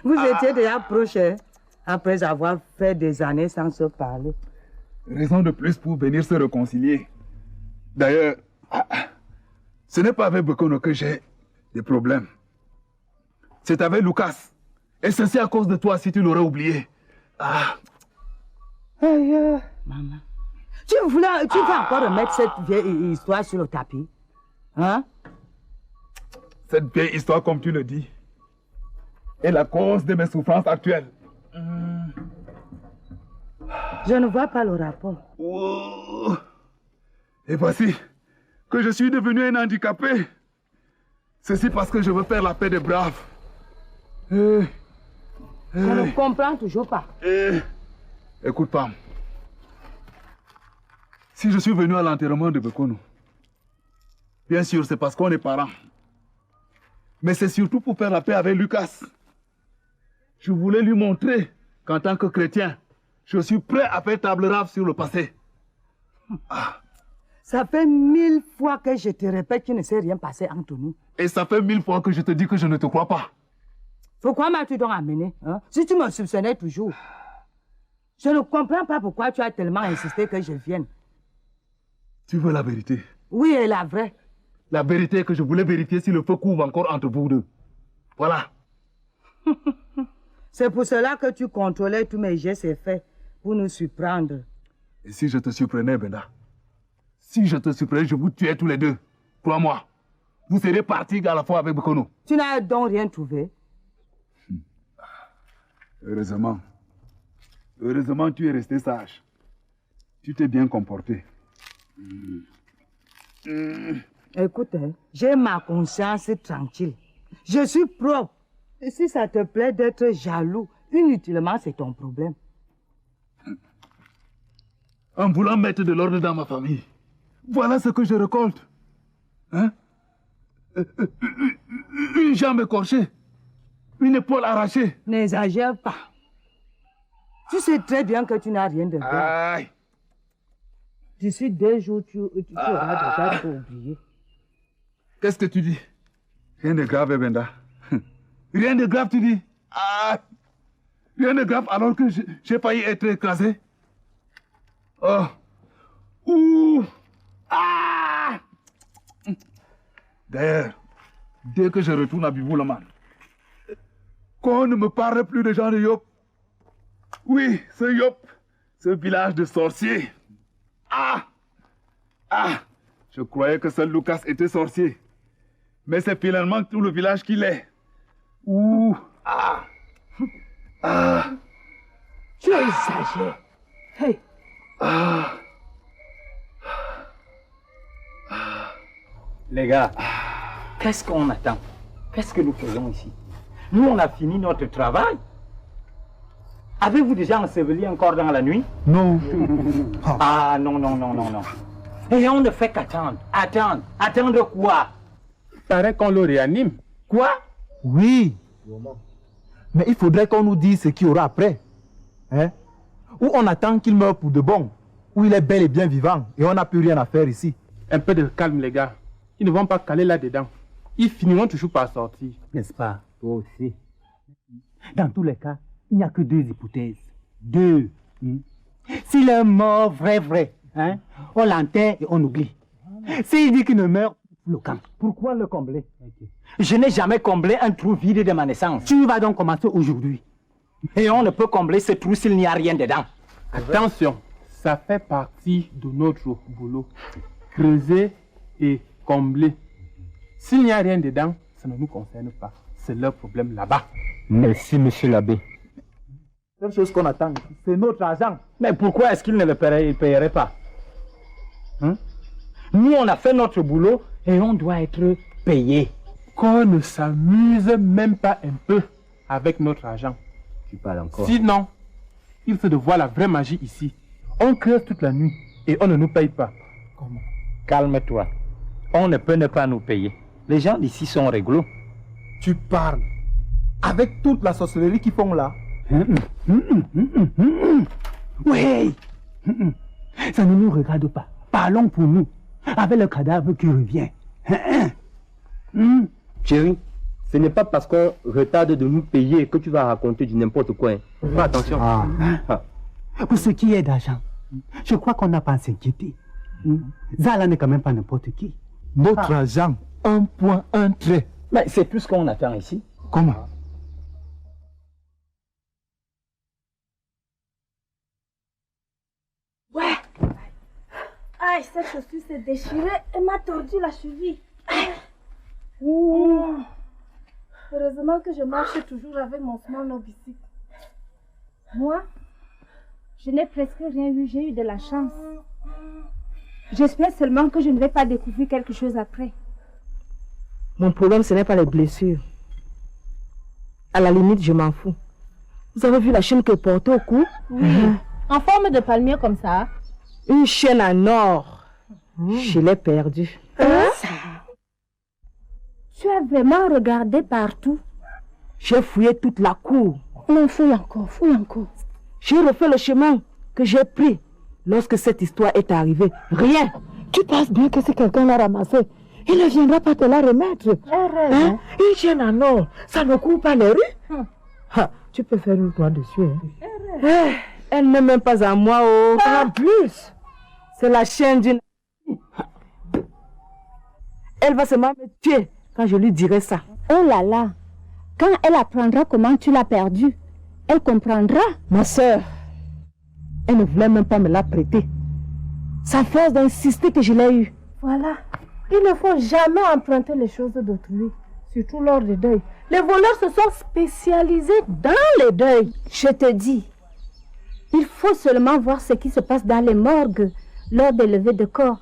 Vous étiez déjà proches, hein, après avoir fait des années sans se parler. Raison de plus pour venir se réconcilier. D'ailleurs, ce n'est pas avec Bekono que j'ai des problèmes. C'est avec Lucas. Et ceci à cause de toi si tu l'aurais oublié. Aïe, maman. Tu vas encore remettre cette vieille histoire sur le tapis? Hein? Cette vieille histoire, comme tu le dis, est la cause de mes souffrances actuelles. Je ne vois pas le rapport. Oh. Et voici que je suis devenu un handicapé. Ceci parce que je veux faire la paix des braves. Je ne comprends toujours pas. Écoute, Pam. Si je suis venu à l'enterrement de Bekono, bien sûr, c'est parce qu'on est parents. Mais c'est surtout pour faire la paix avec Lucas. Je voulais lui montrer qu'en tant que chrétien, je suis prêt à faire table rase sur le passé. Ça fait 1000 fois que je te répète qu'il ne s'est rien passé entre nous. Et ça fait 1000 fois que je te dis que je ne te crois pas. Pourquoi m'as-tu donc amené, hein? Si tu me soupçonnais toujours. Je ne comprends pas pourquoi tu as tellement insisté que je vienne. Tu veux la vérité? Oui, et la vraie. La vérité est que je voulais vérifier si le feu couvre encore entre vous deux. Voilà. C'est pour cela que tu contrôlais tous mes gestes et faits pour nous surprendre. Et si je te surprenais, Benda? Si je te surprenais, je vous tuais tous les deux. Crois-moi. Vous serez partis à la fois avec Bekono. Tu n'as donc rien trouvé? Heureusement. Heureusement, tu es resté sage. Tu t'es bien comporté. Écoute, hein, j'ai ma conscience tranquille. Je suis propre. Et si ça te plaît d'être jaloux, inutilement, c'est ton problème. En voulant mettre de l'ordre dans ma famille, voilà ce que je récolte. Hein? Une jambe écorchée, une épaule arrachée. N'exagère pas. Tu sais très bien que tu n'as rien de grave. Aïe. D'ici 2 jours, tu auras déjà tout oublié. Qu'est-ce que tu dis? Rien de grave, Benda. Rien de grave, tu dis? Rien de grave alors que j'ai failli être écrasé. Oh. Ouh. D'ailleurs, dès que je retourne à Biboulaman, qu'on ne me parle plus de gens de Yop. Oui, ce Yop, ce village de sorciers. Je croyais que seul Lucas était sorcier. Mais c'est finalement tout le village qui l'est. Ouh. Tu exagères. Hey. Les gars, qu'est-ce qu'on attend? Qu'est-ce que nous faisons ici? Nous, on a fini notre travail. Avez-vous déjà enseveli un corps dans la nuit? Non. Non. Et on ne fait qu'attendre. Attendre quoi? Paraît qu'on le réanime. Quoi? Oui. Mais il faudrait qu'on nous dise ce qu'il y aura après. Hein? Ou on attend qu'il meure pour de bon, ou il est bel et bien vivant et on n'a plus rien à faire ici. Un peu de calme, les gars. Ils ne vont pas caler là-dedans. Ils finiront toujours par sortir. N'est-ce pas? Toi aussi. Dans tous les cas, il n'y a que 2 hypothèses. 2. S'il est mort vrai, hein, on l'enterre et on oublie. S'il dit qu'il ne meurt, le camp. Pourquoi le combler? Je n'ai jamais comblé un trou vide de ma naissance. Tu vas donc commencer aujourd'hui. Et on ne peut combler ce trou s'il n'y a rien dedans. Attention, ça fait partie de notre boulot. Creuser et combler. S'il n'y a rien dedans, ça ne nous concerne pas. C'est leur problème là-bas. Merci, monsieur l'abbé. La seule chose qu'on attend, c'est notre argent. Mais pourquoi est-ce qu'il ne le payerait pas? Nous, on a fait notre boulot et on doit être payé. Qu'on ne s'amuse même pas un peu avec notre argent. Tu parles encore. Sinon, il faut de voir la vraie magie ici. On creuse toute la nuit et on ne nous paye pas. Comment? Calme-toi. On ne peut ne pas nous payer. Les gens d'ici sont rigolos. Tu parles. Avec toute la sorcellerie qu'ils font là. Oui. Ça ne nous regarde pas. Parlons pour nous. Avec le cadavre qui revient. Chérie, Ce n'est pas parce qu'on retarde de nous payer que tu vas raconter du n'importe quoi. Hein. Fais attention. Pour ce qui est d'argent, je crois qu'on n'a pas à s'inquiéter. Zala n'est quand même pas n'importe qui. Notre argent, un point, un trait. Mais c'est plus qu'on attend ici. Comment? Ouais. Aïe, cette chaussure s'est déchirée et m'a tordu la cheville. Heureusement que je marche toujours avec mon small no bicycle. Moi, je n'ai presque rien eu, j'ai eu de la chance. J'espère seulement que je ne vais pas découvrir quelque chose après. Mon problème, ce n'est pas les blessures. À la limite, je m'en fous. Vous avez vu la chaîne que portait au cou? Oui. En forme de palmier comme ça. Une chaîne en or. Je l'ai perdue. Tu as vraiment regardé partout? J'ai fouillé toute la cour. Non, fouille encore, fouille encore. J'ai refait le chemin que j'ai pris lorsque cette histoire est arrivée. Rien. Tu penses bien que si quelqu'un l'a ramassé, il ne viendra pas te la remettre. Hein? Une chaîne en or, ça ne court pas les rues. Tu peux faire une croix dessus. Hein? Elle n'est même pas à moi. En plus, c'est la chaîne d'une... Elle va seulement me tuer quand je lui dirai ça. Oh là là. Quand elle apprendra comment tu l'as perdue, elle comprendra. Ma soeur, elle ne voulait même pas me la prêter. Ça force d'insister que je l'ai eue. Voilà. Il ne faut jamais emprunter les choses d'autrui, surtout lors des deuils. Les voleurs se sont spécialisés dans les deuils. Je te dis, il faut seulement voir ce qui se passe dans les morgues lors des levées de corps.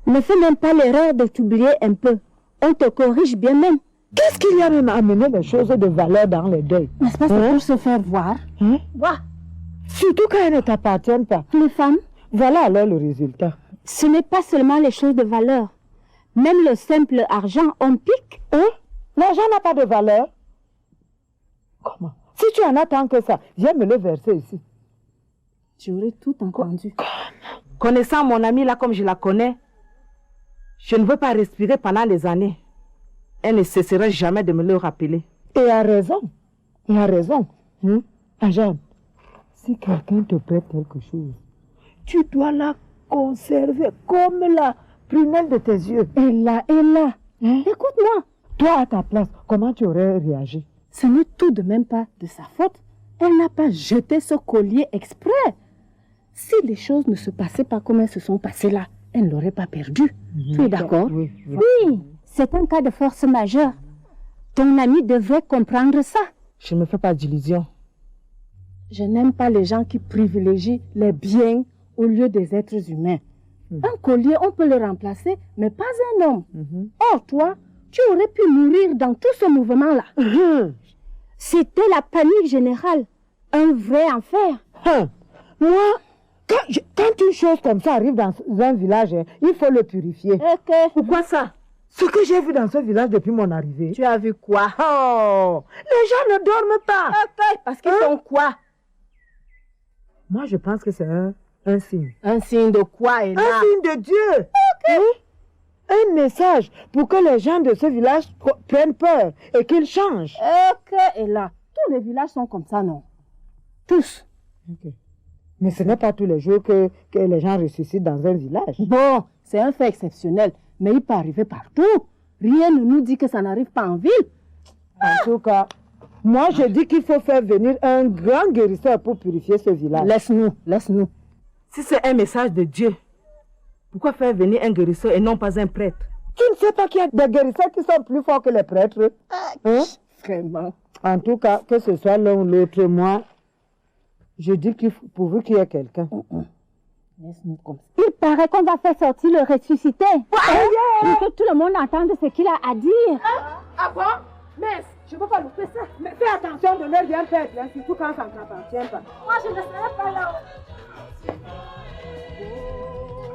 Ne fais même pas l'erreur de t'oublier un peu. On te corrige bien même. Qu'est-ce qu'il y a même à amener les choses de valeur dans les deuils? N'est-ce pas pour se faire voir? Voir. Surtout quand elles ne t'appartiennent pas. Les femmes? Voilà alors le résultat. Ce n'est pas seulement les choses de valeur. Même le simple argent, on pique. L'argent n'a pas de valeur. Comment? Si tu en as tant que ça, viens me le verser ici. Tu aurais tout entendu. Connaissant mon amie là comme je la connais, je ne veux pas respirer pendant des années. Elle ne cessera jamais de me le rappeler. Et elle a raison. Elle a raison. Ajane, si quelqu'un te prête quelque chose, tu dois la conserver comme la prunelle de tes yeux. Et là. Écoute-moi. Toi, à ta place, comment tu aurais réagi? Ce n'est tout de même pas de sa faute. Elle n'a pas jeté ce collier exprès. Si les choses ne se passaient pas comme elles se sont passées là, elle ne l'aurait pas perdu. Tu es d'accord? Oui. Oui, c'est un cas de force majeure. Ton ami devrait comprendre ça. Je ne me fais pas d'illusions. Je n'aime pas les gens qui privilégient les biens au lieu des êtres humains. Un collier, on peut le remplacer, mais pas un homme. Or, toi, tu aurais pu mourir dans tout ce mouvement-là. C'était la panique générale. Un vrai enfer. Moi, quand une chose comme ça arrive dans un village, il faut le purifier. Pourquoi ça? Ce que j'ai vu dans ce village depuis mon arrivée. Tu as vu quoi? Oh, les gens ne dorment pas. Parce qu'ils font quoi? Moi, je pense que c'est un signe. Un signe de quoi, Ella? Un signe de Dieu. Un message pour que les gens de ce village prennent peur et qu'ils changent. Ella. Tous les villages sont comme ça, non? Tous. Mais ce n'est pas tous les jours que les gens ressuscitent dans un village. Bon, c'est un fait exceptionnel, mais il peut arriver partout. Rien ne nous dit que ça n'arrive pas en ville. En tout cas, moi je dis qu'il faut faire venir un grand guérisseur pour purifier ce village. Laisse-nous. Si c'est un message de Dieu, pourquoi faire venir un guérisseur et non pas un prêtre? Tu ne sais pas qu'il y a des guérisseurs qui sont plus forts que les prêtres? Vraiment. En tout cas, que ce soit l'un ou l'autre, moi, je dis pourvu qu'il y ait quelqu'un. Laisse-nous comme ça. Il paraît qu'on va faire sortir le ressuscité. Pour que tout le monde entende ce qu'il a à dire. Ah bon? Mais je ne peux pas louper ça. Mais fais attention de ne rien perdre, surtout quand ça ne t'appartient pas. Moi, je ne serai pas là.